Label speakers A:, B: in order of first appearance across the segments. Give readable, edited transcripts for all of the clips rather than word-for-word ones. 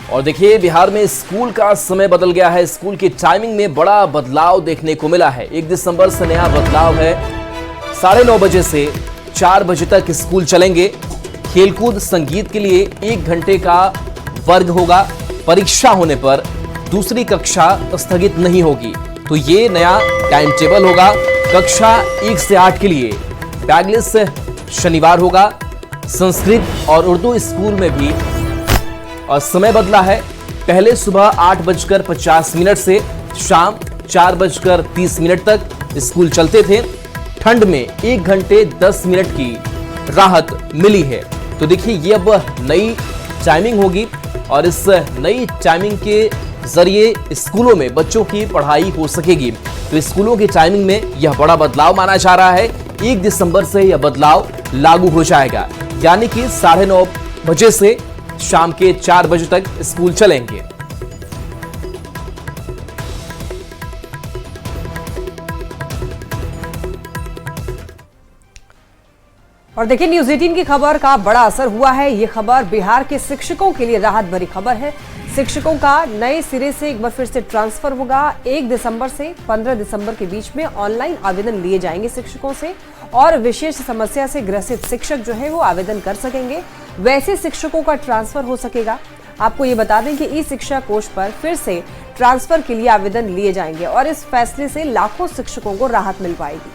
A: और देखिए बिहार में स्कूल का समय बदल गया है। स्कूल की टाइमिंग में बड़ा बदलाव देखने को मिला है। 1 दिसंबर से नया बदलाव है। 9:30 बजे से 4 बजे तक स्कूल चलेंगे। खेलकूद संगीत के लिए 1 घंटे का वर्ग होगा। परीक्षा होने पर दूसरी कक्षा स्थगित नहीं होगी। तो ये नया टाइम टेबल होगा। कक्षा 1 से 8 के लिए बैगलेस शनिवार होगा। संस्कृत और उर्दू स्कूल में भी और समय बदला है। पहले सुबह 8:50 से शाम 4:30 तक स्कूल चलते थे। ठंड में 1 घंटे 10 मिनट की राहत मिली है। तो देखिए ये अब नई टाइमिंग होगी और इस नई टाइमिंग के जरिए स्कूलों में बच्चों की पढ़ाई हो सकेगी। तो स्कूलों की टाइमिंग में यह बड़ा बदलाव माना जा रहा है। 1 दिसंबर से यह बदलाव लागू हो जाएगा, यानी कि 9:30 बजे से शाम के 4 बजे तक स्कूल चलेंगे।
B: और देखिए न्यूज़ 18 की खबर का बड़ा असर हुआ है। ये खबर बिहार के शिक्षकों के लिए राहत भरी खबर है। शिक्षकों का नए सिरे से एक बार फिर से ट्रांसफर होगा। 1 दिसंबर से 15 दिसंबर के बीच में ऑनलाइन आवेदन लिए जाएंगे शिक्षकों से और विशेष समस्या से ग्रसित शिक्षक जो है वो आवेदन कर सकेंगे। वैसे शिक्षकों का ट्रांसफर हो सकेगा। आपको ये बता दें कि ई शिक्षा कोष पर फिर से ट्रांसफर के लिए आवेदन लिए जाएंगे और इस फैसले से लाखों शिक्षकों को राहत मिल पाएगी।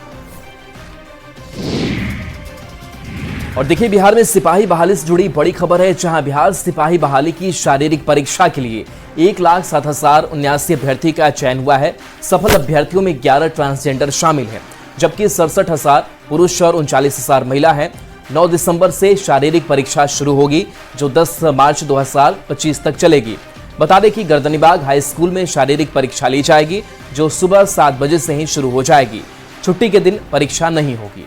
A: और देखिए बिहार में सिपाही बहाली से जुड़ी बड़ी खबर है, जहां बिहार सिपाही बहाली की शारीरिक परीक्षा के लिए 1,07,079 अभ्यर्थी का चयन हुआ है। सफल अभ्यर्थियों में 11 ट्रांसजेंडर शामिल हैं, जबकि 67,000 पुरुष और 39,000 महिला हैं। 9 दिसंबर से शारीरिक परीक्षा शुरू होगी, जो 10 मार्च 2025 तक चलेगी। बता दें कि गर्दनीबाग हाई स्कूल में शारीरिक परीक्षा ली जाएगी, जो सुबह 7 बजे से ही शुरू हो जाएगी। छुट्टी के दिन परीक्षा नहीं होगी।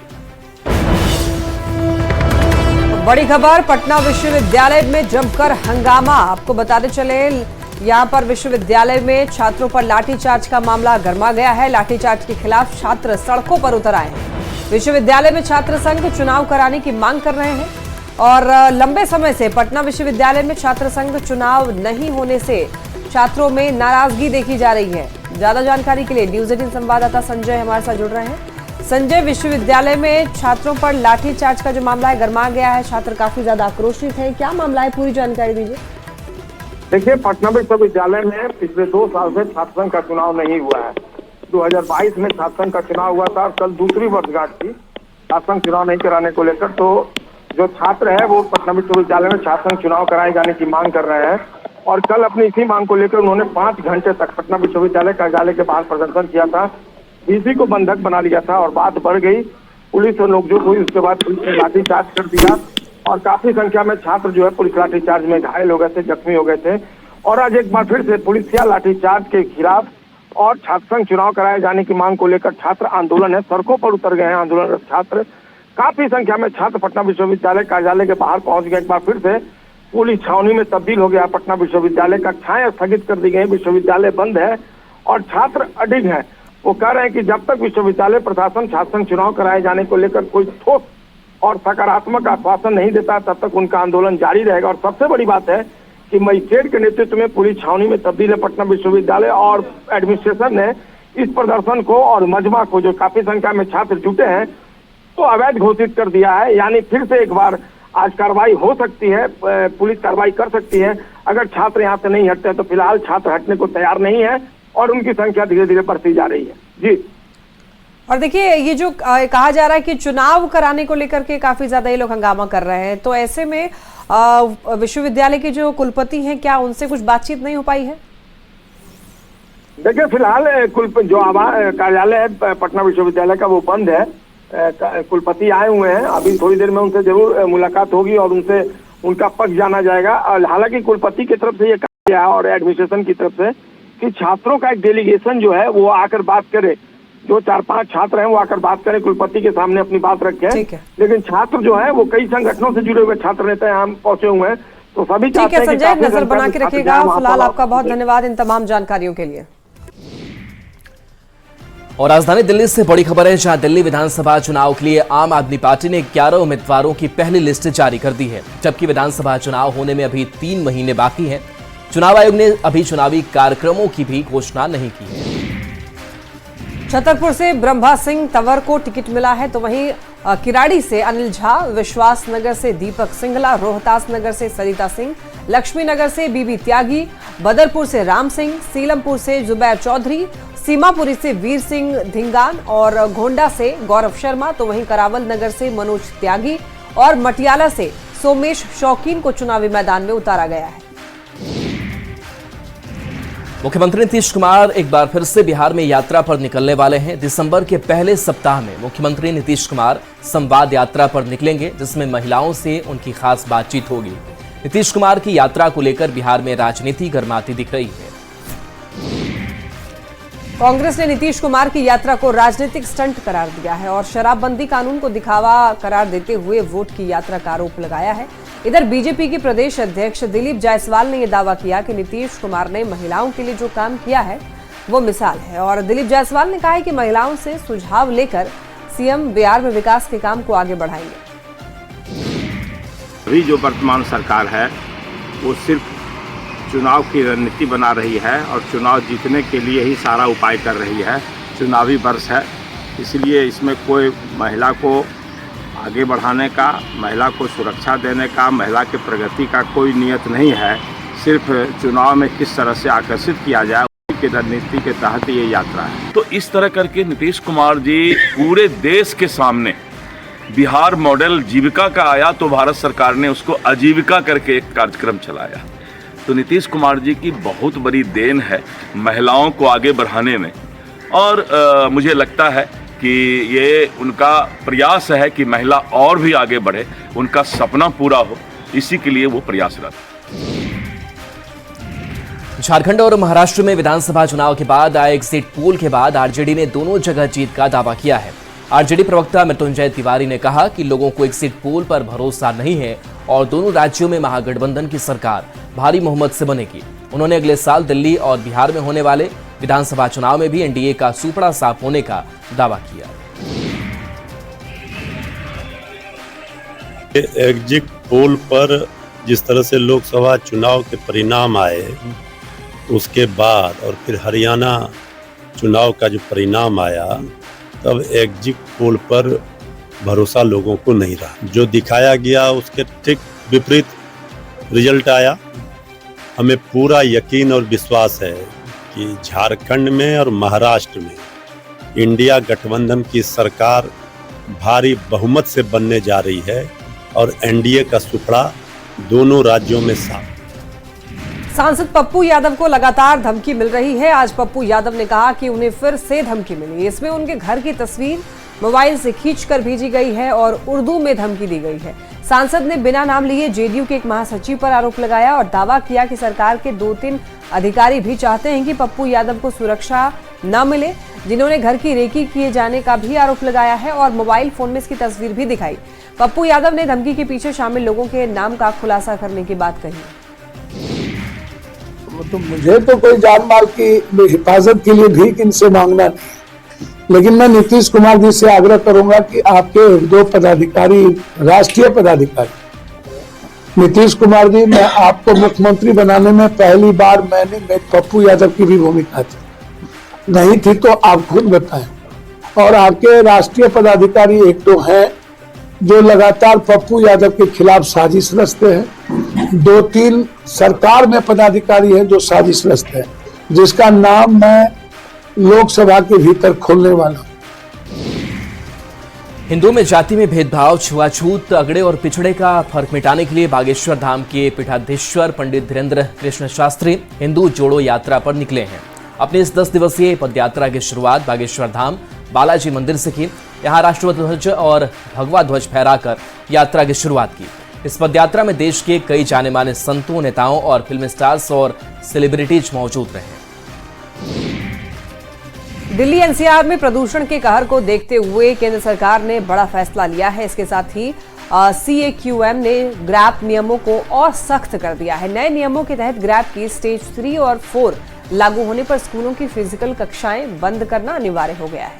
B: बड़ी खबर, पटना विश्वविद्यालय में जमकर हंगामा। आपको बताते चले यहां पर विश्वविद्यालय में छात्रों पर लाठीचार्ज का मामला गरमा गया है। लाठीचार्ज के खिलाफ छात्र सड़कों पर उतर आए हैं। विश्वविद्यालय में छात्र संघ चुनाव कराने की मांग कर रहे हैं और लंबे समय से पटना विश्वविद्यालय में छात्र संघ चुनाव नहीं होने से छात्रों में नाराजगी देखी जा रही है। ज्यादा जानकारी के लिए न्यूज़ 18 संवाददाता संजय हमारे साथ जुड़ रहे हैं। संजय, विश्वविद्यालय में छात्रों पर लाठीचार्ज का जो मामला है गरमा गया है, छात्र काफी ज्यादा आक्रोशित हैं। क्या मामला है, पूरी जानकारी दीजिए।
C: देखिए, पटना विश्वविद्यालय में पिछले 2 साल से छात्र संघ का चुनाव नहीं हुआ है। 2022 में छात्र संघ का चुनाव हुआ था और कल दूसरी वर्षगांठ थी छात्र संघ चुनाव नहीं कराने को लेकर। तो जो छात्र है वो पटना विश्वविद्यालय में छात्र संघ चुनाव कराए जाने की मांग कर रहे हैं और कल अपनी इसी मांग को लेकर उन्होंने 5 घंटे तक पटना विश्वविद्यालय कार्यालय के बाहर प्रदर्शन किया था। डीसी को बंधक बना लिया था और बात बढ़ गई, पुलिस और नोकझोंक हुई। उसके बाद पुलिस ने लाठीचार्ज कर दिया और काफी संख्या में छात्र जो है पुलिस लाठीचार्ज में घायल हो गए थे, जख्मी हो गए थे। और आज एक बार फिर से पुलिस या लाठीचार्ज के खिलाफ और छात्र संघ चुनाव कराए जाने की मांग को लेकर छात्र आंदोलन है, सड़कों पर उतर गए हैं आंदोलनरत छात्र। काफी संख्या में छात्र पटना विश्वविद्यालय कार्यालय के बाहर पहुंच गए। एक बार फिर से पुलिस छावनी में तब्दील हो गया पटना विश्वविद्यालय। कक्षाएं स्थगित कर दी गई, विश्वविद्यालय बंद है और छात्र अडिग हैं। वो कह रहे हैं कि जब तक विश्वविद्यालय प्रशासन छात्र संघ चुनाव कराए जाने को लेकर कोई ठोस और सकारात्मक आश्वासन नहीं देता, तब तक उनका आंदोलन जारी रहेगा। और सबसे बड़ी बात है कि मजिस्ट्रेट के नेतृत्व में पुलिस छावनी में तब्दील है पटना विश्वविद्यालय और एडमिनिस्ट्रेशन ने इस प्रदर्शन को और मजमा को, जो काफी संख्या में छात्र जुटे हैं, तो अवैध घोषित कर दिया है। यानी फिर से एक बार आज कार्रवाई हो सकती है, पुलिस कार्रवाई कर सकती है अगर छात्र यहाँ से नहीं हटते हैं। तो फिलहाल छात्र हटने को तैयार नहीं है और उनकी संख्या धीरे धीरे बढ़ती जा रही है। जी,
B: और देखिए ये जो कहा जा रहा है कि चुनाव कराने को लेकर के काफी ज्यादा ये लोग हंगामा कर रहे हैं, तो ऐसे में विश्वविद्यालय के जो कुलपति हैं, क्या उनसे कुछ बातचीत नहीं हो पाई है?
C: देखिए, फिलहाल जो कार्यालय है पटना विश्वविद्यालय का वो बंद है। कुलपति आए हुए हैं, अभी थोड़ी देर में उनसे जरूर मुलाकात होगी और उनसे उनका पक्ष जाना जाएगा। हालांकि कुलपति की तरफ से ये कहा गया है और एडमिनिस्ट्रेशन की तरफ से कि छात्रों का एक डेलीगेशन जो है वो आकर बात करे, जो 4-5 छात्र हैं वो आकर बात करें, कुलपति के सामने अपनी बात रखें। लेकिन छात्र जो है वो कई संगठनों से जुड़े हुए छात्र नेता यहाँ पहुंचे हुए हैं, तो सभी
B: ठीक है संजय, नजर बना के रखिएगा। फिलहाल आपका बहुत धन्यवाद इन तमाम जानकारियों के लिए।
A: और राजधानी दिल्ली से बड़ी खबर है, जहां दिल्ली विधानसभा चुनाव के लिए आम आदमी पार्टी ने 11 उम्मीदवारों की पहली लिस्ट जारी कर दी है, जबकि विधानसभा चुनाव होने में अभी 3 महीने बाकी हैं। चुनाव आयोग ने अभी चुनावी कार्यक्रमों की भी घोषणा नहीं की है।
B: छतरपुर से ब्रह्मा सिंह तंवर को टिकट मिला है, तो वहीं किराड़ी से अनिल झा, विश्वास नगर से दीपक सिंगला, रोहतास नगर से सरिता सिंह, लक्ष्मी नगर से बीबी त्यागी, बदरपुर से राम सिंह, सीलमपुर से जुबैर चौधरी, सीमापुरी से वीर सिंह धिंगान और घोंडा से गौरव शर्मा, तो वहीं करावल नगर से मनोज त्यागी और मटियाला से सोमेश शौकीन को चुनावी मैदान में उतारा गया है।
A: मुख्यमंत्री नीतीश कुमार एक बार फिर से बिहार में यात्रा पर निकलने वाले हैं। दिसंबर के पहले सप्ताह में मुख्यमंत्री नीतीश कुमार संवाद यात्रा पर निकलेंगे, जिसमें महिलाओं से उनकी खास बातचीत होगी। नीतीश कुमार की यात्रा को लेकर बिहार में राजनीति गर्माती दिख रही है।
B: कांग्रेस ने नीतीश कुमार की यात्रा को राजनीतिक स्टंट करार दिया है और शराबबंदी कानून को दिखावा करार देते हुए वोट की यात्रा का आरोप लगाया है। इधर बीजेपी के प्रदेश अध्यक्ष दिलीप जायसवाल ने यह दावा किया कि नीतीश कुमार ने महिलाओं के लिए जो काम किया है वो मिसाल है, और दिलीप जायसवाल ने कहा है कि महिलाओं से सुझाव लेकर सीएम बिहार में विकास के काम को आगे बढ़ाएंगे।
D: अभी जो वर्तमान सरकार है वो सिर्फ चुनाव की रणनीति बना रही है और चुनाव जीतने के लिए ही सारा उपाय कर रही है। चुनावी वर्ष है, इसलिए इसमें कोई महिला को आगे बढ़ाने का, महिला को सुरक्षा देने का, महिला के प्रगति का कोई नियत नहीं है। सिर्फ चुनाव में किस तरह से आकर्षित किया जाए उसी की रणनीति के तहत ये यात्रा है।
E: तो इस तरह करके नीतीश कुमार जी पूरे देश के सामने बिहार मॉडल जीविका का आया तो भारत सरकार ने उसको आजीविका करके एक कार्यक्रम चलाया। तो नीतीश कुमार जी की बहुत बड़ी देन है महिलाओं को आगे बढ़ाने में, और मुझे लगता है कि ये उनका प्रयास है कि महिला और भी आगे बढ़े, उनका सपना पूरा हो, इसी के लिए वो प्रयासरत।
A: झारखंड और महाराष्ट्र में विधानसभा चुनाव के बाद आए एग्जिट पोल के बाद आरजेडी ने दोनों जगह जीत का दावा किया है। आरजेडी प्रवक्ता मृत्युंजय तिवारी ने कहा कि लोगों को एग्जिट पोल पर भरोसा नहीं है और दोनों राज्यों में महागठबंधन की सरकार भारी बहुमत से बनेगी। उन्होंने अगले साल दिल्ली और बिहार में होने वाले विधानसभा चुनाव में भी एनडीए का सुपड़ा साफ होने का दावा किया।
F: एग्जिट पोल पर जिस तरह से लोकसभा चुनाव के परिणाम आए उसके बाद और फिर हरियाणा चुनाव का जो परिणाम आया, तब एग्जिट पोल पर भरोसा लोगों को नहीं रहा। जो दिखाया गया उसके ठीक विपरीत रिजल्ट आया। हमें पूरा यकीन और विश्वास है कि झारखंड में और महाराष्ट्र में इंडिया गठबंधन की सरकार भारी बहुमत से बनने जा रही है और एनडीए का सुपड़ा दोनों राज्यों में साफ।
B: सांसद पप्पू यादव को लगातार धमकी मिल रही है। आज पप्पू यादव ने कहा कि उन्हें फिर से धमकी मिली। इसमें उनके घर की तस्वीर मोबाइल से खींचकर भेजी गई है और उर्दू में धमकी दी गई है। सांसद ने बिना नाम लिए जेडीयू के एक महासचिव पर आरोप लगाया और दावा किया कि सरकार के 2-3 अधिकारी भी चाहते हैं कि पप्पू यादव को सुरक्षा न मिले, जिन्होंने घर की रेकी किए जाने का भी आरोप लगाया है और मोबाइल फोन में इसकी तस्वीर भी दिखाई। पप्पू यादव ने धमकी के पीछे शामिल लोगों के नाम का खुलासा करने की बात कही।
G: तो मुझे तो कोई जान माल की हिफाजत के लिए भीख इनसे मांगना नहीं, लेकिन मैं नीतीश कुमार जी से आग्रह करूंगा कि आपके 2 पदाधिकारी, राष्ट्रीय पदाधिकारी, नीतीश कुमार जी, मैं आपको मुख्यमंत्री बनाने में पहली बार मैंने पप्पू यादव की भी भूमिका थी, नहीं थी तो आप खुद बताएं। और आपके राष्ट्रीय पदाधिकारी 1-2 हैं जो लगातार पप्पू यादव के खिलाफ साजिश रचते हैं। 2-3 सरकार में पदाधिकारी हैं जो साजिश रचते हैं, जिसका नाम मैं लोकसभा के भीतर खोलने वाला हूं।
A: हिंदुओं में जाति में भेदभाव, छुआछूत, अगड़े और पिछड़े का फर्क मिटाने के लिए बागेश्वर धाम के पीठाधीश्वर पंडित धीरेन्द्र कृष्ण शास्त्री हिंदू जोड़ो यात्रा पर निकले हैं। अपनी इस 10 दिवसीय पदयात्रा की शुरुआत बागेश्वर धाम बालाजी मंदिर से की। यहां राष्ट्रपति ध्वज और भगवा ध्वज फहराकर यात्रा की शुरुआत की। इस पदयात्रा में देश के कई जाने माने संतों, नेताओं और फिल्म स्टार्स और सेलिब्रिटीज मौजूद रहे।
B: दिल्ली एनसीआर में प्रदूषण के कहर को देखते हुए केंद्र सरकार ने बड़ा फैसला लिया है। इसके साथ ही CAQM ने ग्रैप नियमों को और सख्त कर दिया है। नए नियमों के तहत ग्रैप की स्टेज 3 और 4 लागू होने पर स्कूलों की फिजिकल कक्षाएं बंद करना अनिवार्य हो गया है।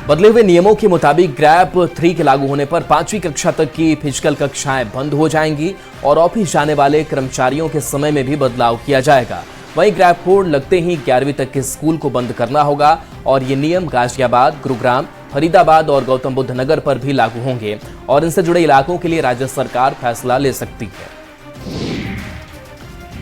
A: बदले हुए नियमों के मुताबिक ग्रैप 3 के लागू होने पर 5वीं कक्षा तक की फिजिकल कक्षाएं बंद हो जाएंगी और ऑफिस जाने वाले कर्मचारियों के समय में भी बदलाव किया जाएगा। वहीं ग्रैप 4 लगते ही 11वीं तक के स्कूल को बंद करना होगा और ये नियम गाजियाबाद, गुरुग्राम, फरीदाबाद और गौतम बुद्ध नगर पर भी लागू होंगे और इनसे जुड़े इलाकों के लिए राज्य सरकार फैसला ले सकती है।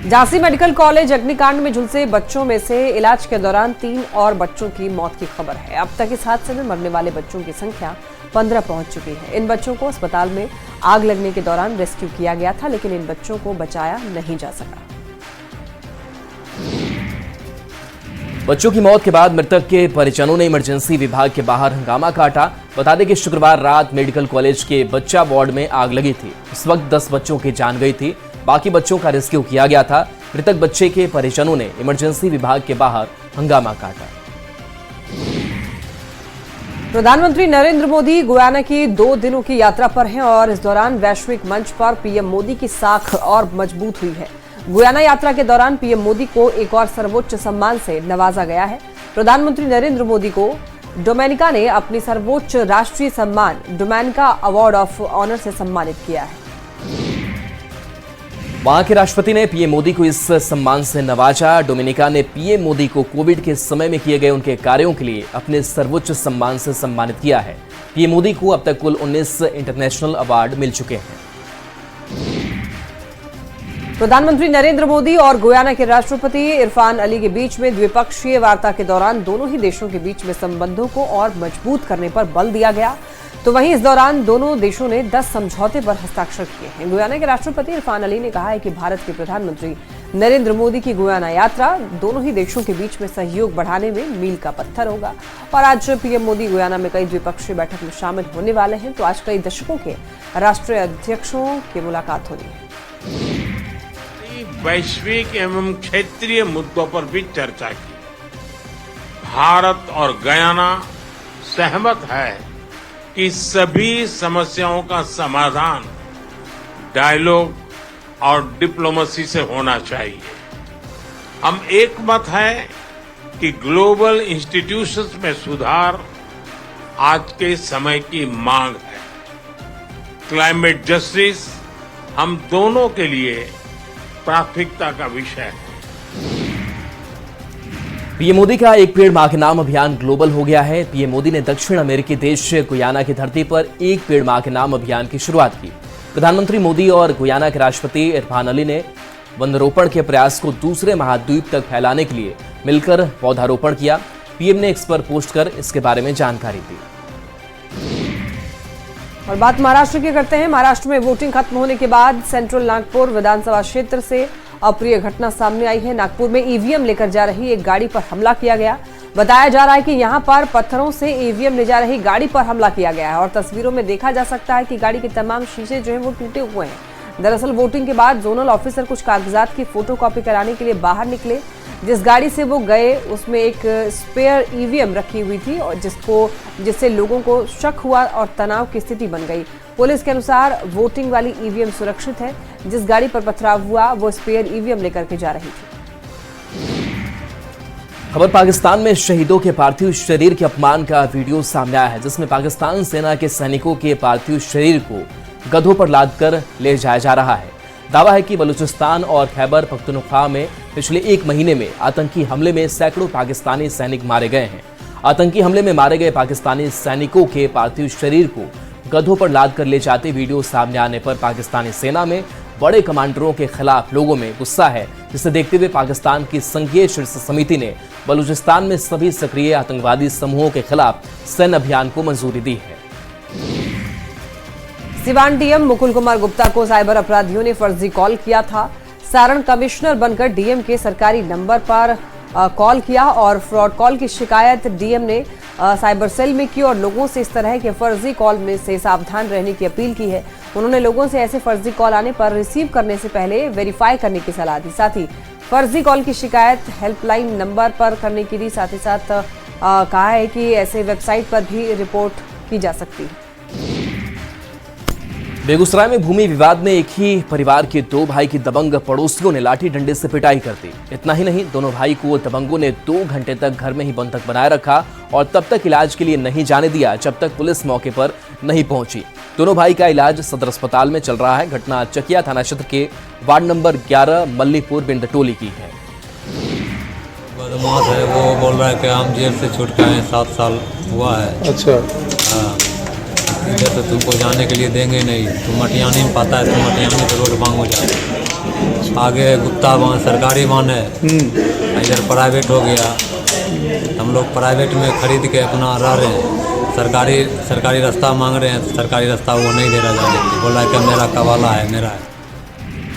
B: झांसी मेडिकल कॉलेज अग्निकांड में झुलसे बच्चों में से इलाज के दौरान 3 और बच्चों की मौत की खबर है। अब तक इस हादसे में मरने वाले बच्चों की संख्या 15 पहुंच चुकी है। इन बच्चों को अस्पताल में आग लगने के दौरान रेस्क्यू किया गया था, लेकिन इन बच्चों को बचाया नहीं जा सका।
A: बच्चों की मौत के बाद मृतक के परिजनों ने इमरजेंसी विभाग के बाहर हंगामा काटा। बता दें कि शुक्रवार रात मेडिकल कॉलेज के बच्चा वार्ड में आग लगी थी। उस वक्त 10 बच्चों की जान गई थी, बाकी बच्चों का रेस्क्यू किया गया था। मृतक बच्चे के परिजनों ने इमरजेंसी विभाग के बाहर हंगामा काटा।
B: प्रधानमंत्री नरेंद्र मोदी गुयाना की 2 दिनों की यात्रा पर हैं और इस दौरान वैश्विक मंच पर पीएम मोदी की साख और मजबूत हुई है। गुयाना यात्रा के दौरान पीएम मोदी को एक और सर्वोच्च सम्मान से नवाजा गया है। प्रधानमंत्री नरेंद्र मोदी को डोमिनिका ने अपनी सर्वोच्च राष्ट्रीय सम्मान डोमिनिका अवार्ड ऑफ ऑनर से सम्मानित किया है।
A: वहां के राष्ट्रपति ने पीएम मोदी को इस सम्मान से नवाजा। डोमिनिका ने पीएम मोदी को कोविड के समय में किए गए उनके कार्यों के लिए अपने सर्वोच्च सम्मान से सम्मानित किया है। पीएम मोदी को अब तक कुल 19 इंटरनेशनल अवार्ड मिल चुके हैं।
B: प्रधानमंत्री नरेंद्र मोदी और गुयाना के राष्ट्रपति इरफान अली के बीच में द्विपक्षीय वार्ता के दौरान दोनों ही देशों के बीच में संबंधों को और मजबूत करने पर बल दिया गया। तो वहीं इस दौरान दोनों देशों ने 10 समझौते पर हस्ताक्षर किए हैं। गुयाना के राष्ट्रपति इरफान अली ने कहा है कि भारत के प्रधानमंत्री नरेंद्र मोदी की गुयाना यात्रा दोनों ही देशों के बीच में सहयोग बढ़ाने में मील का पत्थर होगा। और आज पीएम मोदी गुयाना में कई द्विपक्षीय बैठक में शामिल होने वाले हैं। तो आज कई दशकों के राष्ट्रीय अध्यक्षों की मुलाकात होनी है।
H: वैश्विक एवं क्षेत्रीय मुद्दों पर भी चर्चा की। भारत और गयाना सहमत है कि सभी समस्याओं का समाधान डायलॉग और डिप्लोमेसी से होना चाहिए। हम एक मत है कि ग्लोबल इंस्टीट्यूशंस में सुधार आज के समय की मांग है। क्लाइमेट जस्टिस हम दोनों के लिए प्राथमिकता का विषय है।
A: पीएम मोदी का एक पेड़ मां के नाम अभियान ग्लोबल हो गया है। पीएम मोदी ने दक्षिण अमेरिकी देश गुयाना की धरती पर एक पेड़ मां के नाम अभियान की शुरुआत की। प्रधानमंत्री मोदी और गुयाना के राष्ट्रपति इरफान अली ने वनरोपण के प्रयास को दूसरे महाद्वीप तक फैलाने के लिए मिलकर पौधारोपण किया। पीएम ने एक्स पर पोस्ट कर इसके बारे में जानकारी दी।
B: और बात महाराष्ट्र की करते हैं। महाराष्ट्र में वोटिंग खत्म होने के बाद सेंट्रल नागपुर विधानसभा क्षेत्र से अप्रिय घटना सामने आई है। नागपुर में ईवीएम लेकर जा रही एक गाड़ी पर हमला किया गया। बताया जा रहा है कि यहां पर पत्थरों से ईवीएम ले जा रही गाड़ी पर हमला किया गया है और तस्वीरों में देखा जा सकता है कि गाड़ी के तमाम शीशे जो हैं वो टूटे हुए हैं। दरअसल वोटिंग के बाद जोनल ऑफिसर कुछ कागजात की फोटोकॉपी कराने के लिए बाहर निकले। जिस गाड़ी से वो गए उसमें एक स्पेयर ईवीएम रखी हुई थी और जिससे लोगों को शक हुआ और तनाव की स्थिति बन गई। पुलिस के अनुसार वोटिंग वाली ईवीएम सुरक्षित है। जिस गाड़ी पर पथराव हुआ वो स्पेयर ईवीएम लेकर के जा रही थी।
A: खबर पाकिस्तान में शहीदों के पार्थिव शरीर के अपमान का वीडियो सामने आया है, जिसमें पाकिस्तान सेना के सैनिकों के पार्थिव शरीर को गधों पर लादकर ले जाया जा रहा है। दावा है कि बलूचिस्तान और खैबर पख्तूनख्वा में पिछले 1 महीने में आतंकी हमले में सैकड़ों पाकिस्तानी सैनिक मारे गए हैं। आतंकी हमले में मारे गए पाकिस्तानी सैनिकों के पार्थिव शरीर को गधों पर लादकर ले जाते वीडियो सामने आने पर पाकिस्तानी सेना में बड़े कमांडरों के खिलाफ लोगों में गुस्सा है, जिसे देखते हुए पाकिस्तान की संघीय शीर्ष समिति ने बलूचिस्तान में सभी सक्रिय आतंकवादी समूहों के खिलाफ सैन्य अभियान को मंजूरी दी है।
B: सिवान डीएम मुकुल कुमार गुप्ता को साइबर अपराधियों ने फर्जी कॉल किया था। सारण कमिश्नर बनकर डीएम के सरकारी नंबर पर कॉल किया और फ्रॉड कॉल की शिकायत डीएम ने साइबर सेल में की और लोगों से इस तरह के फर्जी कॉल में से सावधान रहने की अपील की है। उन्होंने लोगों से ऐसे फर्जी कॉल आने पर रिसीव करने से पहले वेरीफाई करने की सलाह दी। साथ ही फर्जी कॉल की शिकायत हेल्पलाइन नंबर पर करने की दी। साथ ही साथ कहा है कि ऐसे वेबसाइट पर भी रिपोर्ट की जा सकती है।
A: बेगूसराय में भूमि विवाद में एक ही परिवार के दो भाई की दबंग पड़ोसियों ने लाठी डंडे से पिटाई कर दी। इतना ही नहीं, दोनों भाई को दबंगों ने 2 घंटे तक घर में ही बंधक बनाए रखा और तब तक इलाज के लिए नहीं जाने दिया जब तक पुलिस मौके पर नहीं पहुंची। दोनों भाई का इलाज सदर अस्पताल में चल रहा है। घटना चकिया थाना क्षेत्र के वार्ड नंबर 11 मल्लीपुर बिंदटोली की है।
I: बदमाश है, वो बोल रहा है कि हम जेल से छूट के आए, 7 साल हुआ है।
G: अच्छा,
I: हाँ, इधर तो तुमको जाने के लिए देंगे नहीं, तुम मटियानी में पाता है, तुम मटियानी से रोड मांगो जाए। आगे गुप्ता बांध सरकारी बांध है, इधर प्राइवेट हो गया। हम लोग प्राइवेट में खरीद के अपना रह रहे हैं, सरकारी रास्ता मांग रहे हैं, सरकारी रास्ता वो नहीं दे रहा जाने के लिए, बोला है कि मेरा कवाला है, मेरा है।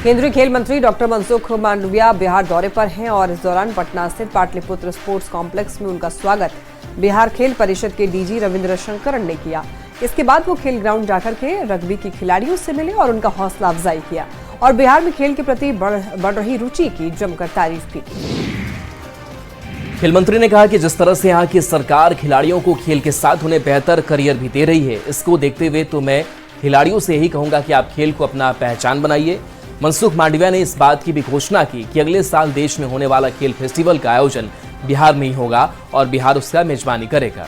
B: केंद्रीय खेल मंत्री डॉक्टर मनसुख मांडविया बिहार दौरे पर हैं और इस दौरान पटना स्थित पाटलिपुत्र स्पोर्ट्स कॉम्प्लेक्स में उनका स्वागत बिहार खेल परिषद के डीजी रविंद्र शंकरन ने किया। इसके बाद वो खेल ग्राउंड जाकर के रग्बी की खिलाड़ियों से मिले और उनका हौसला अफजाई किया और बिहार में खेल के प्रति बढ़ रही रुचि की जमकर तारीफ भी की।
A: खेल मंत्री ने कहा कि जिस तरह से यहाँ की सरकार खिलाड़ियों को खेल के साथ उन्हें बेहतर करियर भी दे रही है, इसको देखते हुए तो मैं खिलाड़ियों से यही कहूंगा कि आप खेल को अपना पहचान बनाइए। मनसुख मांडविया ने इस बात की भी घोषणा की कि अगले साल देश में होने वाला खेल फेस्टिवल का आयोजन बिहार में ही होगा और बिहार उसका मेजबानी करेगा।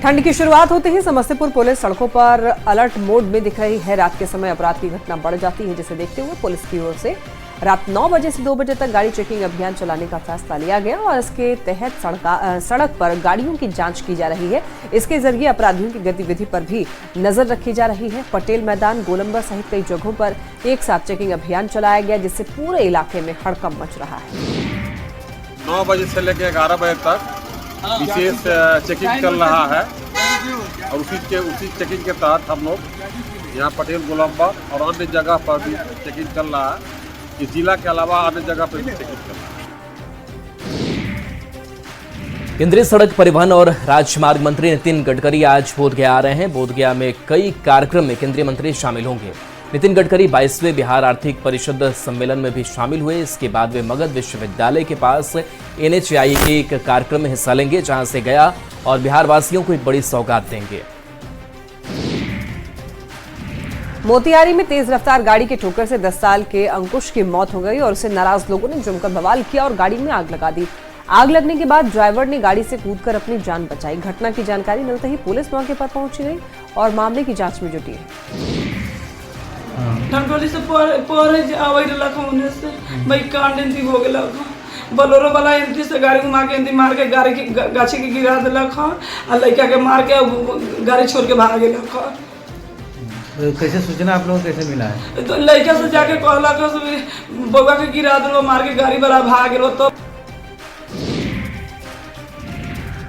B: ठंड की शुरुआत होते ही समस्तीपुर पुलिस सड़कों पर अलर्ट मोड में दिख रही है। रात के समय अपराध की घटना बढ़ जाती है, जिसे देखते हुए पुलिस की ओर से रात 9 बजे से 2 बजे तक गाड़ी चेकिंग अभियान चलाने का फैसला लिया गया और इसके तहत सड़क पर गाड़ियों की जांच की जा रही है। इसके जरिए अपराधियों की गतिविधि पर भी नजर रखी जा रही है। पटेल मैदान, गोलंबर सहित कई जगहों पर एक साथ चेकिंग अभियान चलाया गया, जिससे पूरे इलाके में हड़कंप मच रहा है।
J: 9 बजे से लेकर 11 बजे तक विशेष चेकिंग चल रहा है और उसी चेकिंग के तहत हम लोग यहाँ पटेल, गोलंबर और अन्य जगह पर भी चेकिंग चल रहा है। इस जिला के अलावा अन्य जगह पर भी चेकिंग चल रहा है।
A: केंद्रीय सड़क परिवहन और राजमार्ग मंत्री नितिन गडकरी आज बोधगया आ रहे हैं। बोधगया में कई कार्यक्रम में केंद्रीय मंत्री शामिल होंगे। नितिन गडकरी 22वें बिहार आर्थिक परिषद सम्मेलन में भी शामिल हुए। इसके बाद वे मगध विश्वविद्यालय के पास NHAI के एक कार्यक्रम में हिस्सा लेंगे, जहां से गया और बिहार वासियों को एक बड़ी सौगात देंगे।
B: मोतिहारी में तेज रफ्तार गाड़ी की ठोकर से 10 साल के अंकुश की मौत हो गई और उसे नाराज लोगों ने जमकर बवाल किया और गाड़ी में आग लगा दी। आग लगने के बाद ड्राइवर ने गाड़ी से कूदकर अपनी जान बचाई। घटना की जानकारी मिलते ही पुलिस मौके पर पहुंच गई और मामले की जांच में जुटी है।
K: ठंडोली से पर आवे लखौने से भाई कांड हो गेला, बोलेरो वाला एंट्री से गाड़ी घुमा के एंट्री मार के गाड़ी की गाछी के गिरा देलक और लड़का के मार के गाड़ी छोड़ के भाग गेलक।
L: कैसे सूचना आप लोगों को कैसे मिला है?
K: तो लड़का से जाके कहला बउआ के गिरा दिलो, मार के गाड़ी बड़ा भाग गेलो। तो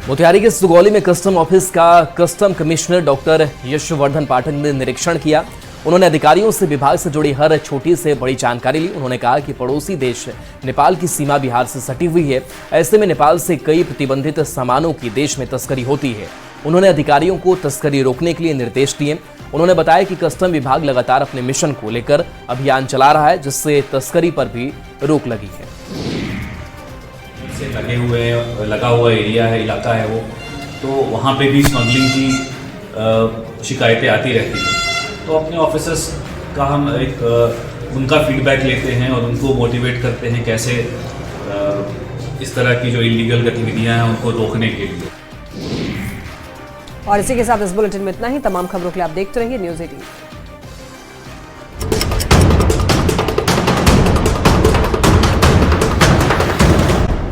A: मोतिहारी के सुगौली में कस्टम ऑफिस का कस्टम कमिश्नर डॉक्टर यशवर्धन पाठक ने निरीक्षण किया। उन्होंने अधिकारियों से विभाग से जुड़ी हर छोटी से बड़ी जानकारी ली। उन्होंने कहा कि पड़ोसी देश नेपाल की सीमा बिहार से सटी हुई है, ऐसे में नेपाल से कई प्रतिबंधित सामानों की देश में तस्करी होती है। उन्होंने अधिकारियों को तस्करी रोकने के लिए निर्देश दिए। उन्होंने बताया कि कस्टम विभाग लगातार अपने मिशन को लेकर अभियान चला रहा है, जिससे तस्करी पर भी रोक लगी है।
M: से लगा हुआ एरिया है, इलाका है वो, तो वहाँ पे भी स्मगलिंग की शिकायतें आती रहती हैं। तो अपने ऑफिसर्स का हम उनका फीडबैक लेते हैं और उनको मोटिवेट करते हैं कैसे इस तरह की जो इलीगल गतिविधियां हैं उनको रोकने के लिए।
B: और इसी के साथ इस बुलेटिन में इतना ही। तमाम खबरों के लिए आप देखते रहिए न्यूज़ 18।